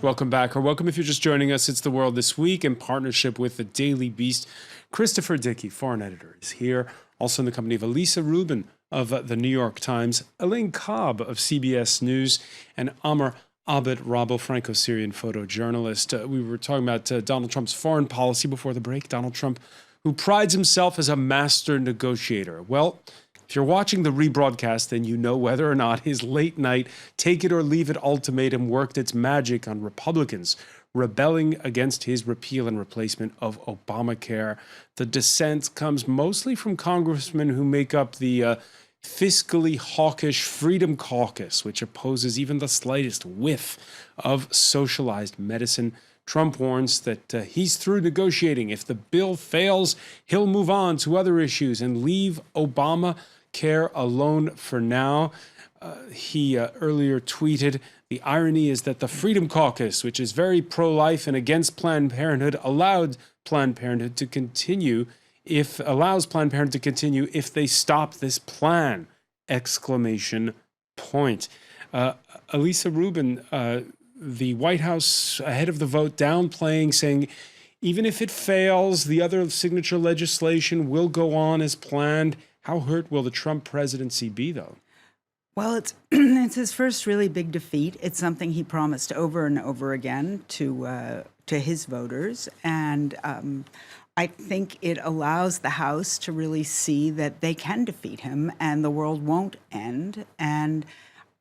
Welcome back, or welcome if you're just joining us. It's The World This Week in partnership with The Daily Beast. Christopher Dickey, foreign editor, is here, also in the company of Elisa Rubin of The New York Times, Elaine Cobb of CBS News, and Amr Abed Rabo, Franco-Syrian photojournalist. We were talking about Donald Trump's foreign policy before the break. Donald Trump, who prides himself as a master negotiator. Well, if you're watching the rebroadcast, then you know whether or not his late-night take-it-or-leave-it ultimatum worked its magic on Republicans rebelling against his repeal and replacement of Obamacare. The dissent comes mostly from congressmen who make up the fiscally hawkish Freedom Caucus, which opposes even the slightest whiff of socialized medicine. Trump warns that he's through negotiating. If the bill fails, he'll move on to other issues and leave Obamacare alone for now. He earlier tweeted, "The irony is that the Freedom Caucus, which is very pro-life and against Planned Parenthood, allows Planned Parenthood to continue if they stop this plan!" Exclamation point. Elisa Rubin, the White House, ahead of the vote, downplaying, saying even if it fails, the other signature legislation will go on as planned. How hurt will the Trump presidency be, though? Well, it's his first really big defeat. It's something he promised over and over again to his voters, and I think it allows the House to really see that they can defeat him, and the world won't end. And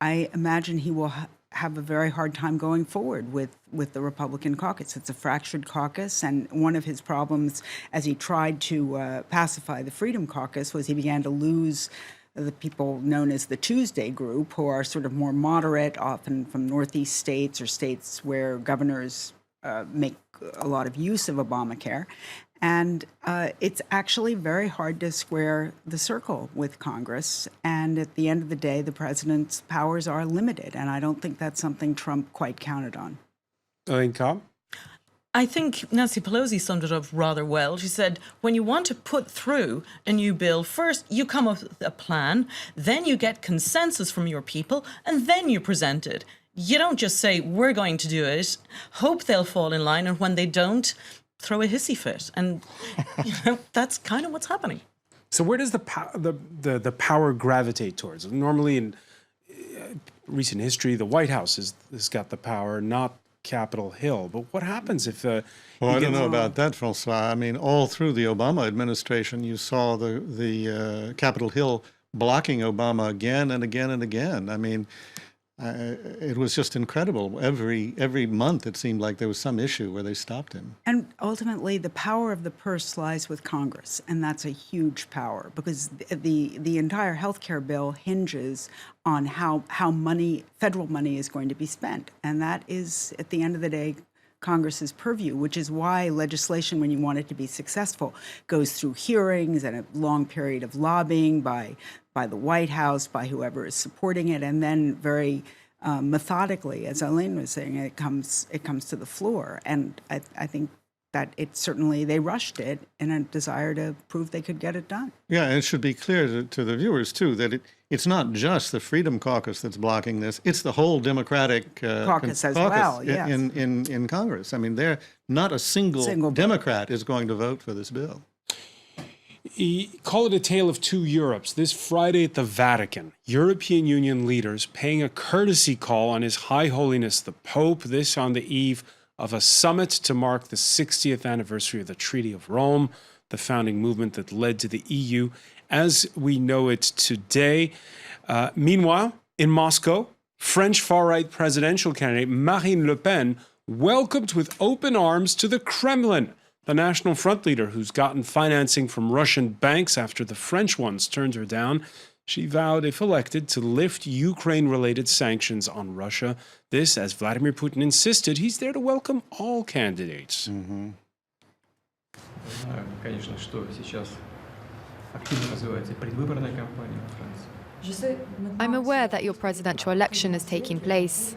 I imagine he will have a very hard time going forward with the Republican caucus. It's a fractured caucus, and one of his problems as he tried to pacify the Freedom Caucus was he began to lose the people known as the Tuesday group, who are sort of more moderate, often from Northeast states or states where governors make a lot of use of Obamacare. And it's actually very hard to square the circle with Congress. And at the end of the day, the president's powers are limited. And I don't think that's something Trump quite counted on. Elaine Cobb? I think Nancy Pelosi summed it up rather well. She said, when you want to put through a new bill, first you come up with a plan, then you get consensus from your people, and then you present it. You don't just say, we're going to do it, hope they'll fall in line, and when they don't, throw a hissy fit. And that's kind of what's happening. So where does the power gravitate towards? Normally in recent history, the White House has got the power, not Capitol Hill. But what happens if well, I don't know about that, François. I mean, all through the Obama administration, you saw the Capitol Hill blocking Obama again and again and again. I mean, it was just incredible. Every month, it seemed like there was some issue where they stopped him. And ultimately, the power of the purse lies with Congress, and that's a huge power because the entire health care bill hinges on how federal money is going to be spent. And that is, at the end of the day, Congress's purview, which is why legislation, when you want it to be successful, goes through hearings and a long period of lobbying by the White House, by whoever is supporting it, and then very methodically, as Elaine was saying, it comes to the floor. And I think that they rushed it in a desire to prove they could get it done. Yeah, and it should be clear to the viewers, too, that it's not just the Freedom Caucus that's blocking this. It's the whole Democratic caucus as well, yes. in Congress. I mean, not a single Democrat is going to vote for this bill. Call it a tale of two Europes. This Friday at the Vatican, European Union leaders paying a courtesy call on His High Holiness the Pope, this on the eve of a summit to mark the 60th anniversary of the Treaty of Rome, the founding movement that led to the EU as we know it today. Meanwhile, in Moscow, French far-right presidential candidate Marine Le Pen welcomed with open arms to the Kremlin the National Front leader who's gotten financing from Russian banks after the French ones turned her down. She vowed, if elected, to lift Ukraine-related sanctions on Russia. This, as Vladimir Putin insisted, he's there to welcome all candidates. Mm-hmm. I'm aware that your presidential election is taking place.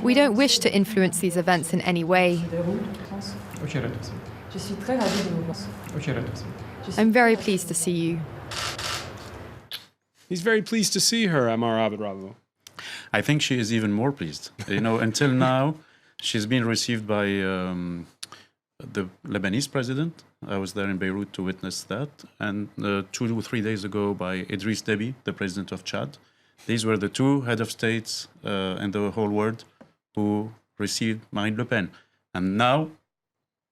We don't wish to influence these events in any way. I'm very pleased to see you. He's very pleased to see her, Amar Abad. I think she is even more pleased. Until now, she's been received by the Lebanese president. I was there in Beirut to witness that. And 2 or 3 days ago by Idriss Déby, the president of Chad. These were the 2 head of states in the whole world who received Marine Le Pen. And now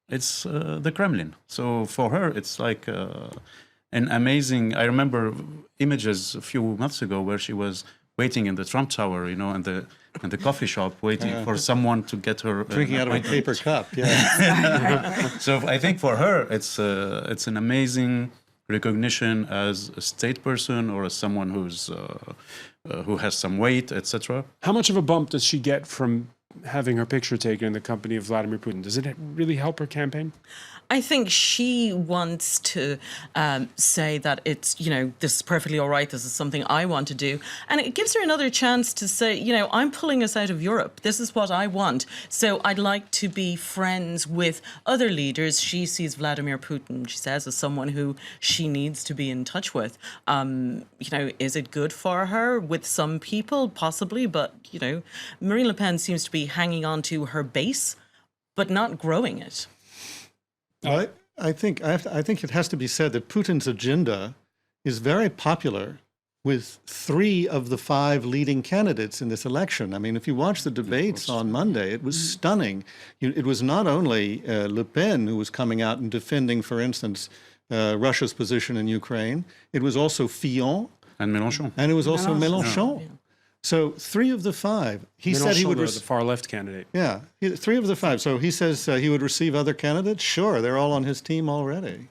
it's the Kremlin. So for her, it's like an amazing... I remember images a few months ago where she was waiting in the Trump Tower, and the coffee shop, waiting for someone to get her Drinking out of a paper cup, yeah. So I think for her, it's an amazing recognition as a state person or as someone who has some weight, etc. How much of a bump does she get from having her picture taken in the company of Vladimir Putin? Does it really help her campaign? I think she wants to say that it's, this is perfectly all right. This is something I want to do. And it gives her another chance to say, I'm pulling us out of Europe. This is what I want. So I'd like to be friends with other leaders. She sees Vladimir Putin, she says, as someone who she needs to be in touch with. Is it good for her? With some people, possibly. But, Marine Le Pen seems to be hanging on to her base, but not growing it. I think it has to be said that Putin's agenda is very popular with 3 of the 5 leading candidates in this election. I mean, if you watch the debates on Monday, it was stunning. It was not only Le Pen who was coming out and defending, for instance, Russia's position in Ukraine. It was also Fillon. And Mélenchon. And it was also Mélenchon. Yeah. So 3 of the 5. He said he would... the far left candidate. Yeah, 3 of the 5. So he says he would receive other candidates? Sure, they're all on his team already.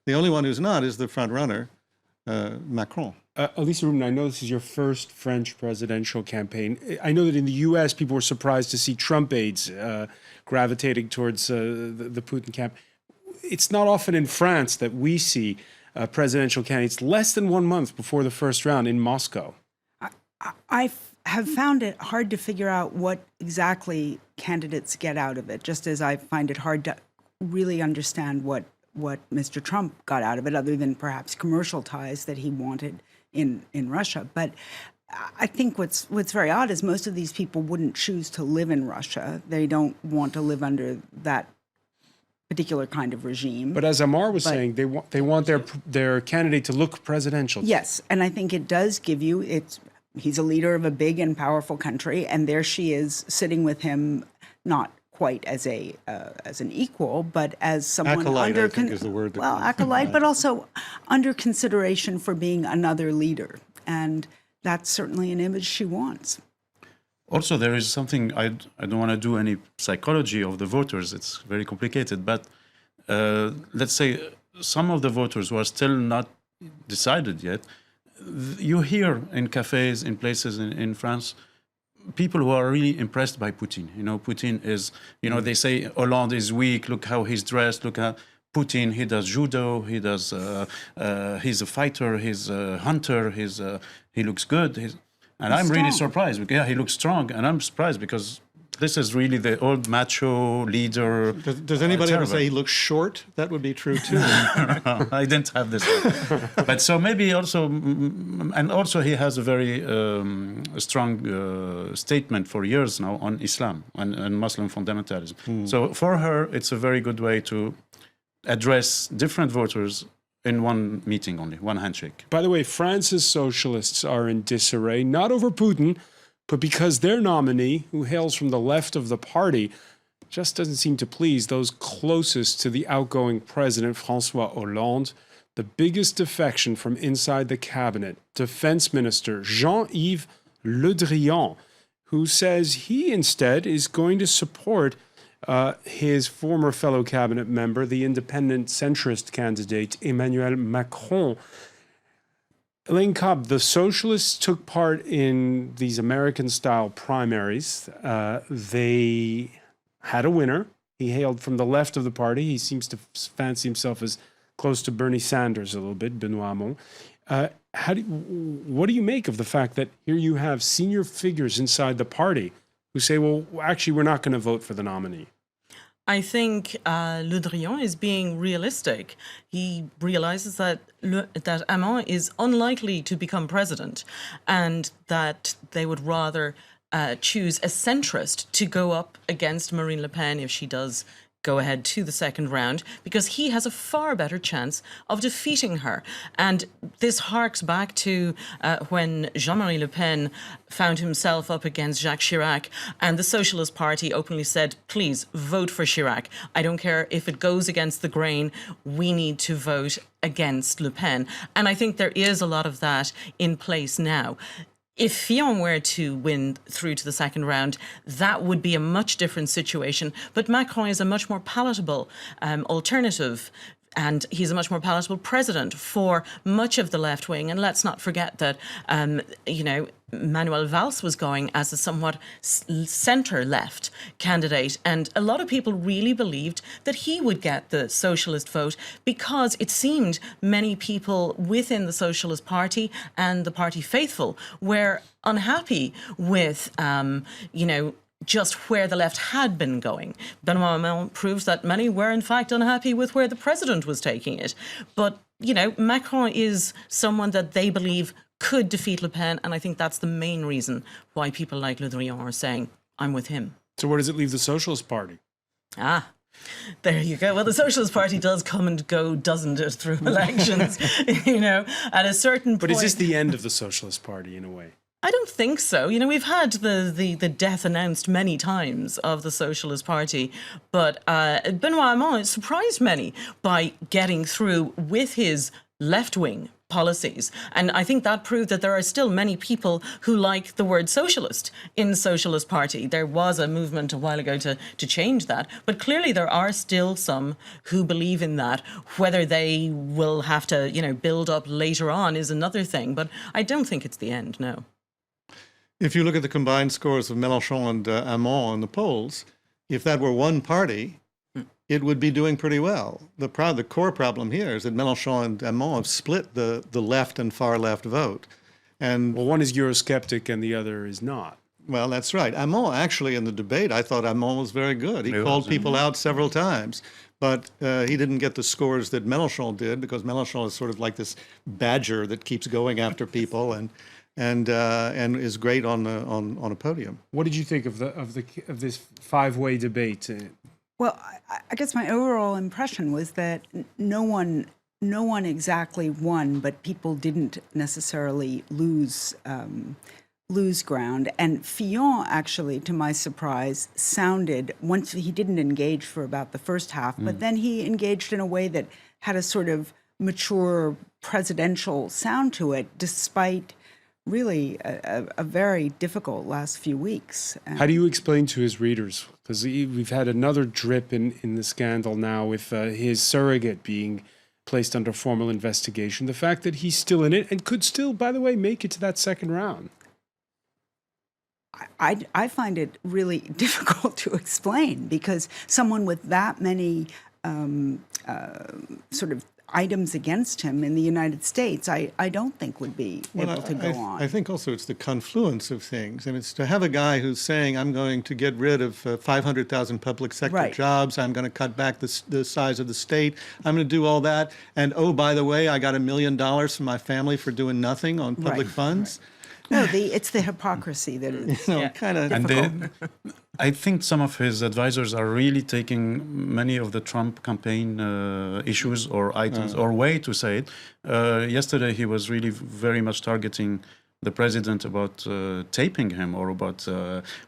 The only one who's not is the front runner, Macron. Elisa Rubin, I know this is your first French presidential campaign. I know that in the U.S., people were surprised to see Trump aides gravitating towards the Putin camp. It's not often in France that we see presidential candidates less than 1 month before the first round in Moscow. I have found it hard to figure out what exactly candidates get out of it, just as I find it hard to really understand what Mr. Trump got out of it, other than perhaps commercial ties that he wanted in Russia. But I think what's very odd is most of these people wouldn't choose to live in Russia. They don't want to live under that particular kind of regime. But as Amar was saying, they want their candidate to look presidential. Yes, and I think it does give you he's a leader of a big and powerful country, and there she is sitting with him, not quite as an equal, but as someone acolyte, I think is the word. Acolyte, but also under consideration for being another leader, and that's certainly an image she wants. Also, there is something, I don't want to do any psychology of the voters, it's very complicated, but let's say some of the voters who are still not decided yet, you hear in cafes, in places in France, people who are really impressed by Putin. Putin is, they say Hollande is weak, look how he's dressed, look how Putin, he does judo, he's a fighter, he's a hunter, he looks good. And I'm really surprised. Yeah, he looks strong, and I'm surprised because this is really the old macho leader. Does anybody ever say he looks short? That would be true too. I didn't have this. But so maybe also, and also he has a very strong statement for years now on Islam and Muslim fundamentalism. So for her, it's a very good way to address different voters in one meeting only, one handshake. By the way, France's socialists are in disarray, not over Putin, but because their nominee, who hails from the left of the party, just doesn't seem to please those closest to the outgoing president, François Hollande. The biggest defection from inside the cabinet, Defense Minister Jean-Yves Le Drian, who says he instead is going to support his former fellow cabinet member, the independent centrist candidate, Emmanuel Macron. Elaine Cobb, the socialists took part in these American-style primaries. They had a winner. He hailed from the left of the party. He seems to fancy himself as close to Bernie Sanders a little bit, Benoît Hamon. What do you make of the fact that here you have senior figures inside the party who say, well, actually, we're not going to vote for the nominee? I think Le Drian is being realistic. He realizes that that Hamon is unlikely to become president, and that they would rather choose a centrist to go up against Marine Le Pen if she does go ahead to the second round, because he has a far better chance of defeating her. And this harks back to when Jean-Marie Le Pen found himself up against Jacques Chirac, and the Socialist Party openly said, please vote for Chirac. I don't care if it goes against the grain, we need to vote against Le Pen. And I think there is a lot of that in place now. If Fillon were to win through to the second round, that would be a much different situation. But Macron is a much more palatable alternative, and he's a much more palatable president for much of the left wing. And let's not forget that, Manuel Valls was going as a somewhat centre-left candidate. And a lot of people really believed that he would get the socialist vote, because it seemed many people within the Socialist Party and the party faithful were unhappy with, just where the left had been going. Benoît Hamon proves that many were in fact unhappy with where the president was taking it. But, Macron is someone that they believe could defeat Le Pen, and I think that's the main reason why people like Le Drian are saying, I'm with him. So where does it leave the Socialist Party? Ah, there you go. Well, the Socialist Party does come and go, doesn't it, through elections, at a certain point. But is this the end of the Socialist Party in a way? I don't think so. We've had the death announced many times of the Socialist Party, but Benoît Hamon surprised many by getting through with his left-wing policies. And I think that proved that there are still many people who like the word socialist in the Socialist Party. There was a movement a while ago to change that, but clearly there are still some who believe in that. Whether they will have to, build up later on is another thing, but I don't think it's the end, no. If you look at the combined scores of Mélenchon and Hamon in the polls, if that were one party, it would be doing pretty well. The core problem here is that Mélenchon and Hamon have split the left and far left vote. And well, one is Eurosceptic and the other is not. Well, that's right. Hamon, actually, in the debate, I thought Hamon was very good. He called people out several times, but he didn't get the scores that Mélenchon did, because Mélenchon is sort of like this badger that keeps going after people and is great on a podium. What did you think of this five-way debate? Well, I guess my overall impression was that no one exactly won, but people didn't necessarily lose ground. And Fillon, actually, to my surprise, sounded, once he didn't engage for about the first half, but then he engaged in a way that had a sort of mature presidential sound to it, despite really a very difficult last few weeks. How do you explain to his readers, because we've had another drip in the scandal now with his surrogate being placed under formal investigation, the fact that he's still in it and could still, by the way, make it to that second round? I find it really difficult to explain, because someone with that many sort of items against him in the United States, I don't think would be able to go on. I think also it's the confluence of things. And it's to have a guy who's saying, I'm going to get rid of 500,000 public sector jobs, I'm going to cut back the size of the state, I'm going to do all that, and oh, by the way, I got $1 million from my family for doing nothing on public funds. No, it's the hypocrisy that is kind of difficult. I think some of his advisors are really taking many of the Trump campaign issues or items, or way to say it. Yesterday, he was really very much targeting the president about taping him or about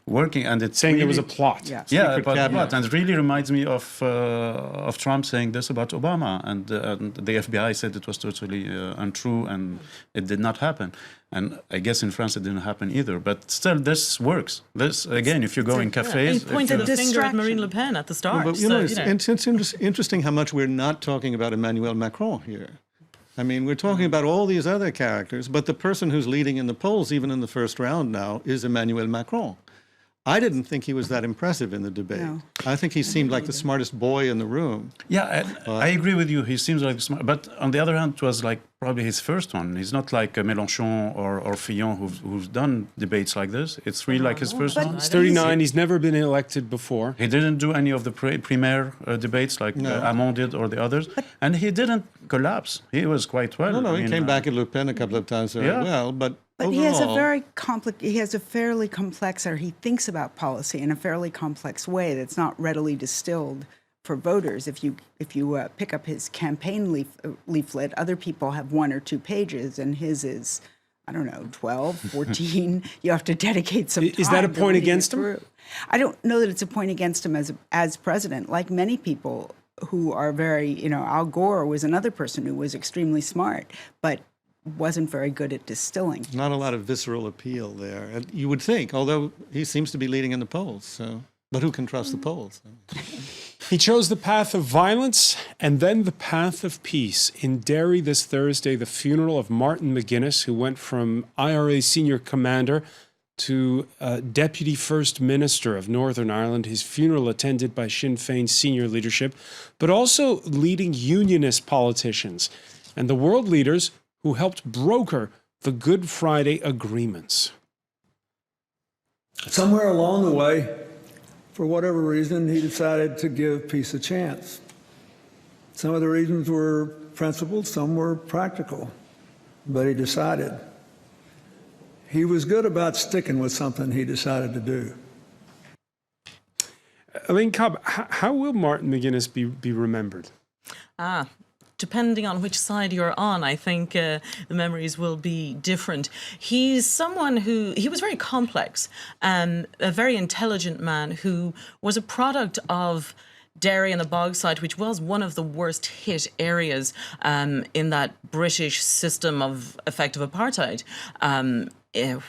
working, and it's saying really, there was a plot. Yeah, about the plot, and it really reminds me of Trump saying this about Obama, and the FBI said it was totally untrue and it did not happen. And I guess in France it didn't happen either. But still, this works. This again, if you go in cafes, he pointed the finger at Marine Le Pen at the start. But it's interesting how much we're not talking about Emmanuel Macron here. I mean, we're talking about all these other characters, but the person who's leading in the polls, even in the first round now, is Emmanuel Macron. I didn't think he was that impressive in the debate. No. I think he seemed like the smartest boy in the room. Yeah, I agree with you. He seems like smart. But on the other hand, it was like probably his first one. He's not like Mélenchon or Fillon who've done debates like this. It's really like his first one. He's 39. He's never been elected before. He didn't do any of the primaire debates like Hamon did or the others. And he didn't collapse. He was quite well. No, he came back at Le Pen a couple of times very well, but But overall, he has a fairly complex, or he thinks about policy in a fairly complex way that's not readily distilled for voters. If you pick up his campaign leaflet, other people have 1 or 2 pages, and his is, I don't know, 12, 14. You have to dedicate some time. Is that a to point reading against it him? through. I don't know that it's a point against him as president. Like many people who are very, Al Gore was another person who was extremely smart, but wasn't very good at distilling. not a lot of visceral appeal there. And you would think, although he seems to be leading in the polls. So, but who can trust the polls? He chose the path of violence and then the path of peace. In Derry this Thursday, the funeral of Martin McGuinness, who went from IRA senior commander to Deputy First Minister of Northern Ireland. His funeral attended by Sinn Féin senior leadership, but also leading unionist politicians and the world leaders who helped broker the Good Friday agreements. Somewhere along the way, for whatever reason, he decided to give peace a chance. Some of the reasons were principled, some were practical, but he decided. He was good about sticking with something he decided to do. Elaine Cobb, how will Martin McGuinness be remembered? Depending on which side you're on, I think the memories will be different. He's someone he was very complex, a very intelligent man who was a product of Derry and the Bogside, which was one of the worst hit areas in that British system of effective apartheid,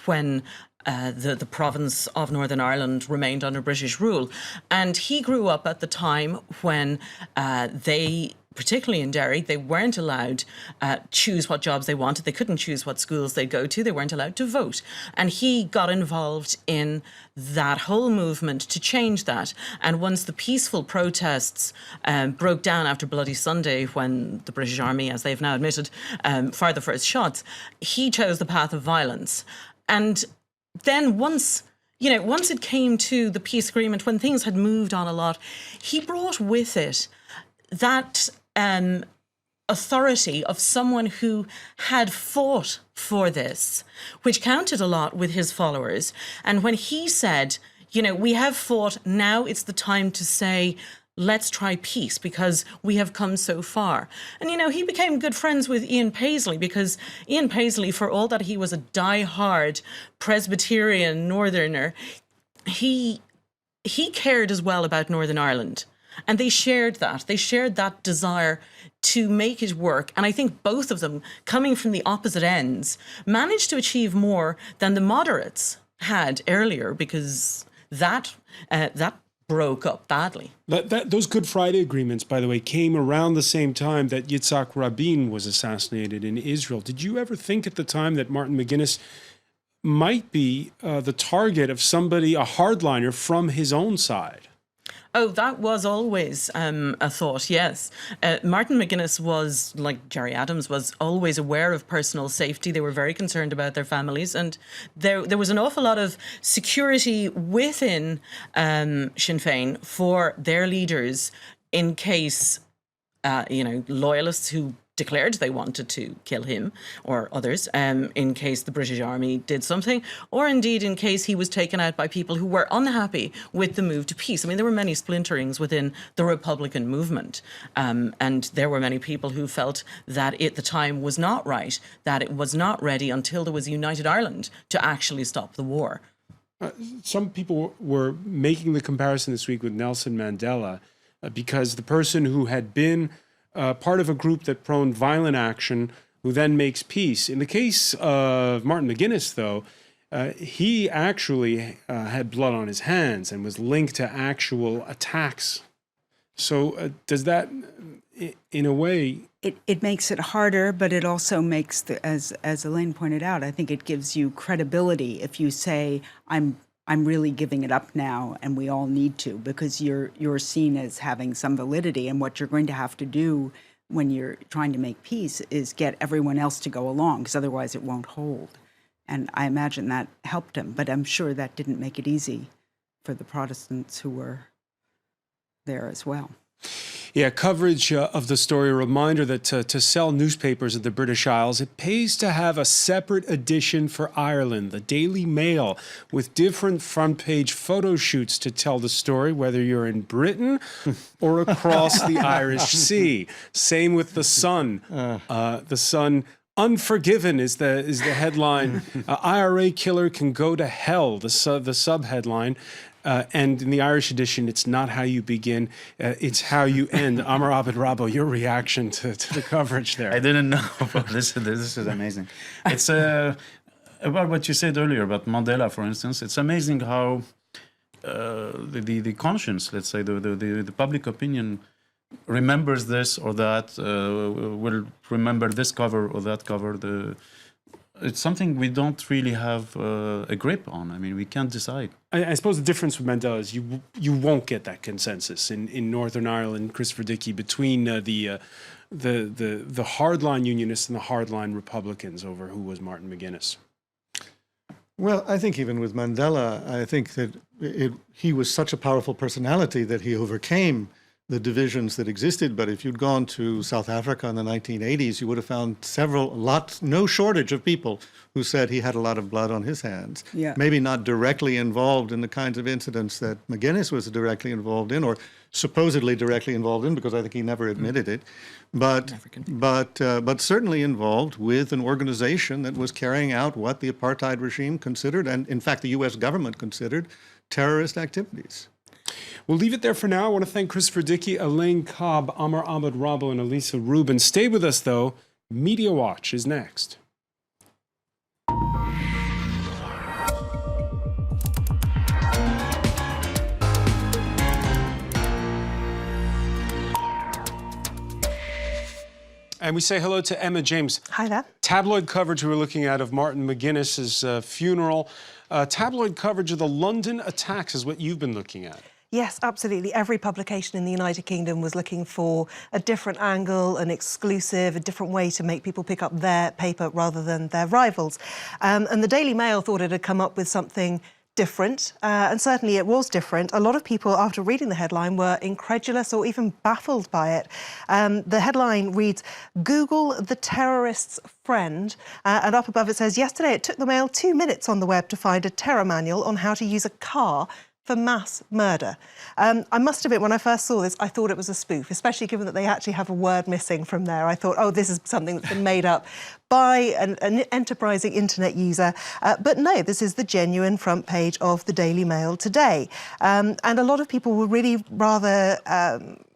when the province of Northern Ireland remained under British rule. And he grew up at the time when particularly in Derry, they weren't allowed choose what jobs they wanted. They couldn't choose what schools they'd go to. They weren't allowed to vote. And he got involved in that whole movement to change that. And once the peaceful protests broke down after Bloody Sunday, when the British Army, as they've now admitted, fired the first shots, he chose the path of violence. And then once it came to the peace agreement, when things had moved on a lot, he brought with it that authority of someone who had fought for this, which counted a lot with his followers. And when he said, we have fought, now it's the time to say, let's try peace because we have come so far. And, he became good friends with Ian Paisley because Ian Paisley, for all that he was a die-hard Presbyterian Northerner, he cared as well about Northern Ireland. And they shared that. They shared that desire to make it work. And I think both of them, coming from the opposite ends, managed to achieve more than the moderates had earlier, because that broke up badly. Those Good Friday agreements, by the way, came around the same time that Yitzhak Rabin was assassinated in Israel. Did you ever think at the time that Martin McGuinness might be the target of somebody, a hardliner from his own side? Oh, that was always a thought, yes. Martin McGuinness was, like Gerry Adams, was always aware of personal safety. They were very concerned about their families. And there was an awful lot of security within Sinn Féin for their leaders in case, loyalists who declared they wanted to kill him or others, in case the British Army did something, or indeed in case he was taken out by people who were unhappy with the move to peace. I mean, there were many splinterings within the Republican movement, and there were many people who felt that the time was not right, that it was not ready until there was a united Ireland to actually stop the war. Some people were making the comparison this week with Nelson Mandela, because the person who had been part of a group that prone violent action, who then makes peace. In the case of Martin McGuinness, though, he actually had blood on his hands and was linked to actual attacks. So does that, in a way... It makes it harder, but it also makes, as Elaine pointed out, I think it gives you credibility if you say, I'm really giving it up now, and we all need to, because you're seen as having some validity, and what you're going to have to do when you're trying to make peace is get everyone else to go along, because otherwise it won't hold. And I imagine that helped him, but I'm sure that didn't make it easy for the Protestants who were there as well. Yeah, coverage of the story, a reminder that to sell newspapers in the British Isles, it pays to have a separate edition for Ireland, the Daily Mail, with different front page photo shoots to tell the story, whether you're in Britain or across the Irish Sea. Same with the Sun. The Sun, Unforgiven is the headline. IRA killer can go to hell, the sub-headline. And in the Irish edition, it's not how you begin, it's how you end. Amr Abed Rabo, your reaction to the coverage there. I didn't know about this. This is amazing. It's about what you said earlier about Mandela, for instance. It's amazing how the conscience, let's say, the public opinion remembers this or that, will remember this cover or that cover. It's something we don't really have a grip on. I mean, we can't decide. I suppose the difference with Mandela is you won't get that consensus in Northern Ireland, Christopher Dickey, between the hardline Unionists and the hardline Republicans over who was Martin McGuinness. Well, I think even with Mandela, I think that he was such a powerful personality that he overcame the divisions that existed. But if you'd gone to South Africa in the 1980s, you would have found no shortage of people who said he had a lot of blood on his hands. Yeah. Maybe not directly involved in the kinds of incidents that McGuinness was directly involved in, or supposedly directly involved in, because I think he never admitted it, but certainly involved with an organization that was carrying out what the apartheid regime considered, and in fact the U.S. government considered, terrorist activities. We'll leave it there for now. I want to thank Christopher Dickey, Elaine Cobb, Amr Abed Rabo, and Elisa Rubin. Stay with us, though. Media Watch is next. And we say hello to Emma James. Hi there. Tabloid coverage we were looking at of Martin McGuinness's funeral. Tabloid coverage of the London attacks is what you've been looking at. Yes, absolutely. Every publication in the United Kingdom was looking for a different angle, an exclusive, a different way to make people pick up their paper rather than their rivals. And the Daily Mail thought it had come up with something different, and certainly it was different. A lot of people, after reading the headline, were incredulous or even baffled by it. The headline reads, "Google the terrorist's friend," and up above it says, "Yesterday it took the Mail 2 minutes on the web to find a terror manual on how to use a car for mass murder." I must admit, when I first saw this, I thought it was a spoof, especially given that they actually have a word missing from there. I thought, oh, this is something that's been made up by an enterprising internet user. But no, this is the genuine front page of the Daily Mail today. And a lot of people were really rather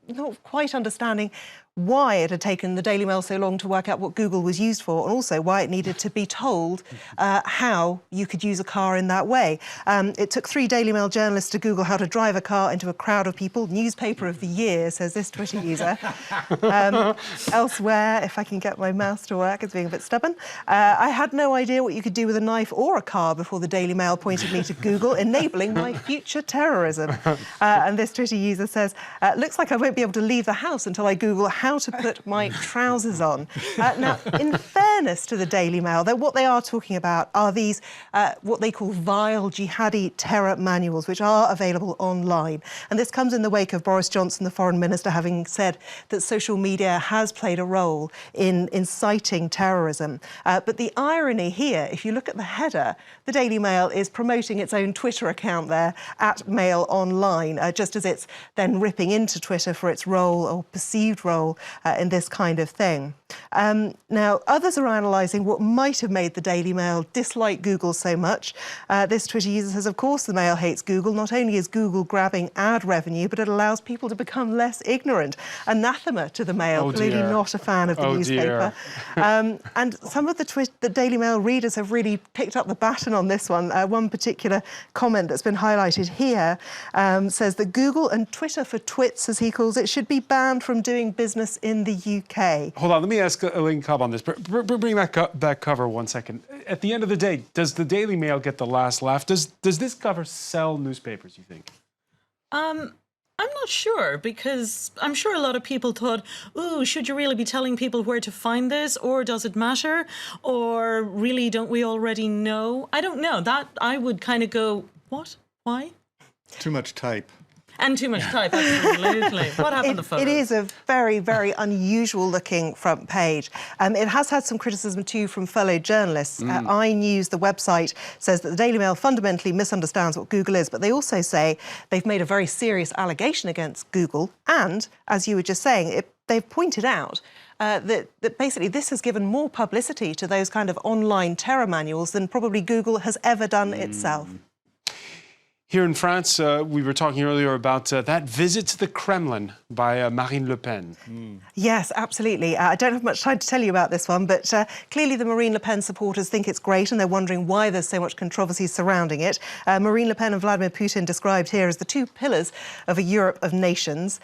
not quite understanding why it had taken the Daily Mail so long to work out what Google was used for, and also why it needed to be told how you could use a car in that way. It took 3 Daily Mail journalists to Google how to drive a car into a crowd of people. Newspaper of the year, says this Twitter user. Elsewhere, if I can get my mouse to work, it's being a bit stubborn. I had no idea what you could do with a knife or a car before the Daily Mail pointed me to Google, enabling my future terrorism. And this Twitter user says, looks like I won't be able to leave the house until I Google how to put my trousers on. Now, in fairness to the Daily Mail, what they are talking about are these, what they call vile jihadi terror manuals, which are available online. And this comes in the wake of Boris Johnson, the Foreign Minister, having said that social media has played a role in inciting terrorism. But the irony here, if you look at the header, the Daily Mail is promoting its own Twitter account there, @Mail Online, just as it's then ripping into Twitter for its role or perceived role in this kind of thing. Now, others are analysing what might have made the Daily Mail dislike Google so much. This Twitter user says, of course the Mail hates Google. Not only is Google grabbing ad revenue, but it allows people to become less ignorant. Anathema to the Mail, clearly not a fan of the newspaper. And some of the Daily Mail readers have really picked up the baton on this one. One particular comment that's been highlighted here says that Google and Twitter for twits, as he calls it, should be banned from doing business in the UK. Hold on, let me ask Elaine Cobb on this. Bring that cover 1 second. At the end of the day, does the Daily Mail get the last laugh? Does this cover sell newspapers, you think? I'm not sure, because I'm sure a lot of people thought, ooh, should you really be telling people where to find this? Or does it matter? Or really, don't we already know? I don't know. That I would kind of go, what? Why? Too much type. And too much type, absolutely. What happened to the photo? It is a very, very unusual looking front page. It has had some criticism too from fellow journalists. iNews, the website, says that the Daily Mail fundamentally misunderstands what Google is, but they also say they've made a very serious allegation against Google. And, as you were just saying, they've pointed out that basically this has given more publicity to those kind of online terror manuals than probably Google has ever done itself. Here in France, we were talking earlier about that visit to the Kremlin by Marine Le Pen. Yes, absolutely. I don't have much time to tell you about this one, but clearly the Marine Le Pen supporters think it's great and they're wondering why there's so much controversy surrounding it. Marine Le Pen and Vladimir Putin described here as the two pillars of a Europe of nations.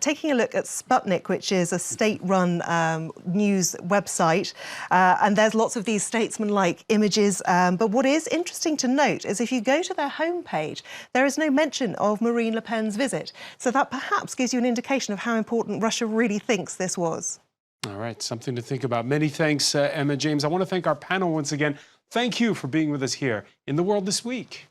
Taking a look at Sputnik, which is a state-run news website, and there's lots of these statesman-like images. But what is interesting to note is if you go to their homepage, there is no mention of Marine Le Pen's visit. So that perhaps gives you an indication of how important Russia really thinks this was. All right, something to think about. Many thanks, Emma James. I want to thank our panel once again. Thank you for being with us here in The World This Week.